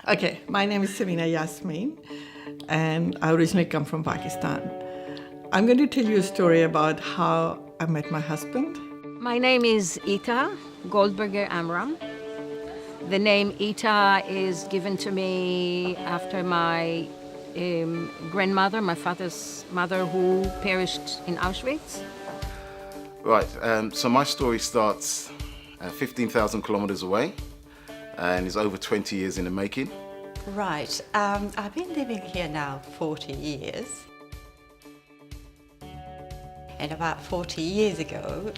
Okay, my name is Savina Yasmin, and I originally come from Pakistan. I'm going to tell you a story about how I met my husband. My name is Ita Goldberger Amram. The name Ita is given to me after my grandmother, my father's mother, who perished in Auschwitz. Right, so my story starts 15,000 kilometers away and is over 20 years in the making. Right, I've been living here now 40 years. And about 40 years ago,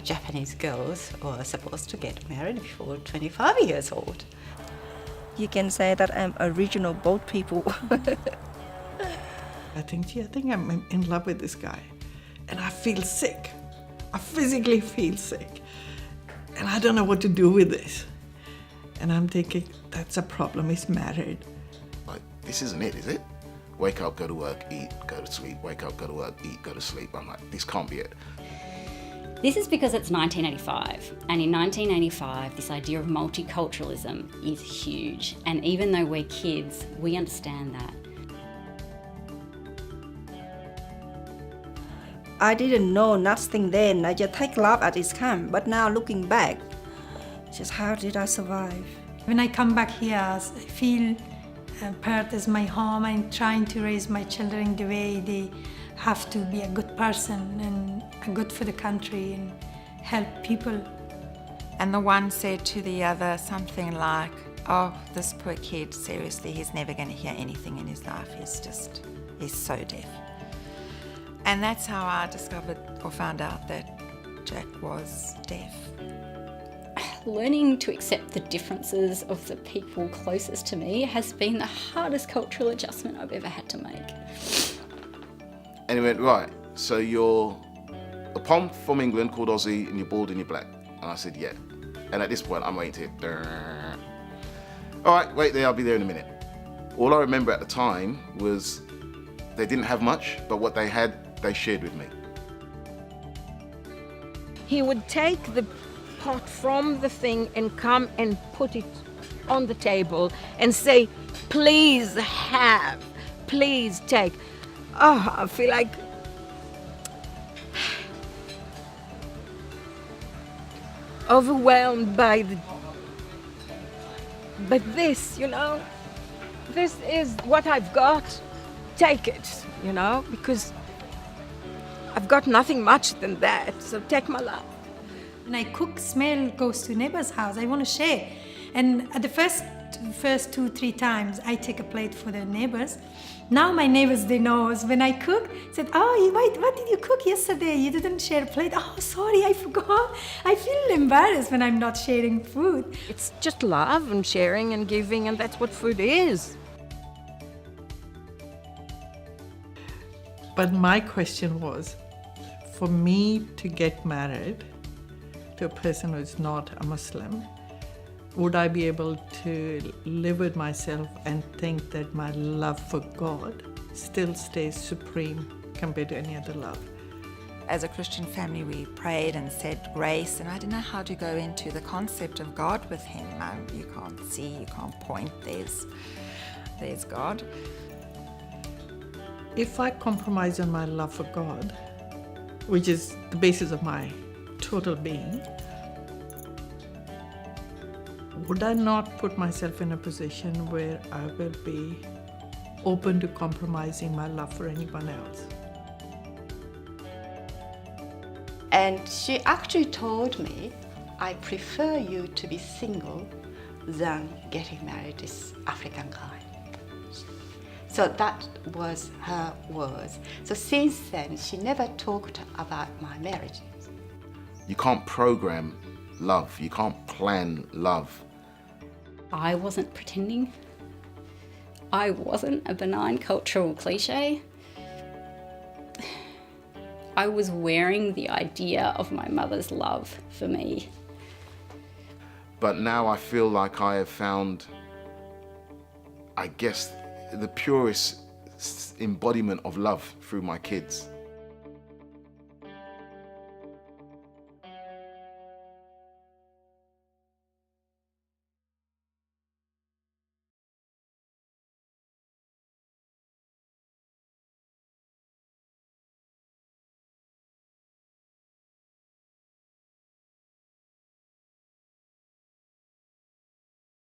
Japanese girls were supposed to get married before 25 years old. You can say that I'm a regional boat people. I think I'm in love with this guy. And I feel sick. I physically feel sick. And I don't know what to do with this. And I'm thinking, that's a problem, he's married. Like, this isn't it, is it? Wake up, go to work, eat, go to sleep. Wake up, go to work, eat, go to sleep. I'm like, this can't be it. This is because it's 1985, and in 1985 this idea of multiculturalism is huge, and even though we're kids, we understand that. I didn't know nothing then. I just take love at its come. But now looking back, just how did I survive? When I come back here, I feel Perth is my home. I'm trying to raise my children the way they have to be a good person and good for the country and help people. And the one said to the other something like, oh, this poor kid, seriously, he's never going to hear anything in his life. He's so deaf. And that's how I discovered or found out that Jack was deaf. Learning to accept the differences of the people closest to me has been the hardest cultural adjustment I've ever had to make. And he went, right, so you're a pom from England called Aussie and you're bald and you're black. And I said, yeah. And at this point, I'm waiting to hear, all right, wait there, I'll be there in a minute. All I remember at the time was they didn't have much, but what they had, they shared with me. He would take the pot from the thing and come and put it on the table and say, please have, please take. Oh, I feel like overwhelmed by this, this is what I've got. Take it, because I've got nothing much than that, so take my love. When I cook, smell goes to neighbor's house. I want to share. And at the first 2-3 times, I take a plate for the neighbors. Now my neighbors, they know. When I cook, said, oh, what did you cook yesterday? You didn't share a plate. Oh, sorry, I forgot. I feel embarrassed when I'm not sharing food. It's just love and sharing and giving, and that's what food is. But my question was, for me to get married to a person who is not a Muslim, would I be able to live with myself and think that my love for God still stays supreme compared to any other love? As a Christian family, we prayed and said grace, and I didn't know how to go into the concept of God with him. You can't see, you can't point, there's God. If I compromise on my love for God, which is the basis of my total being, would I not put myself in a position where I will be open to compromising my love for anyone else? And she actually told me, I prefer you to be single than getting married to this African guy. So that was her words. So since then, she never talked about my marriage. You can't program love. You can't plan love. I wasn't pretending. I wasn't a benign cultural cliche. I was wearing the idea of my mother's love for me. But now I feel like I have found, I guess, the purest embodiment of love through my kids.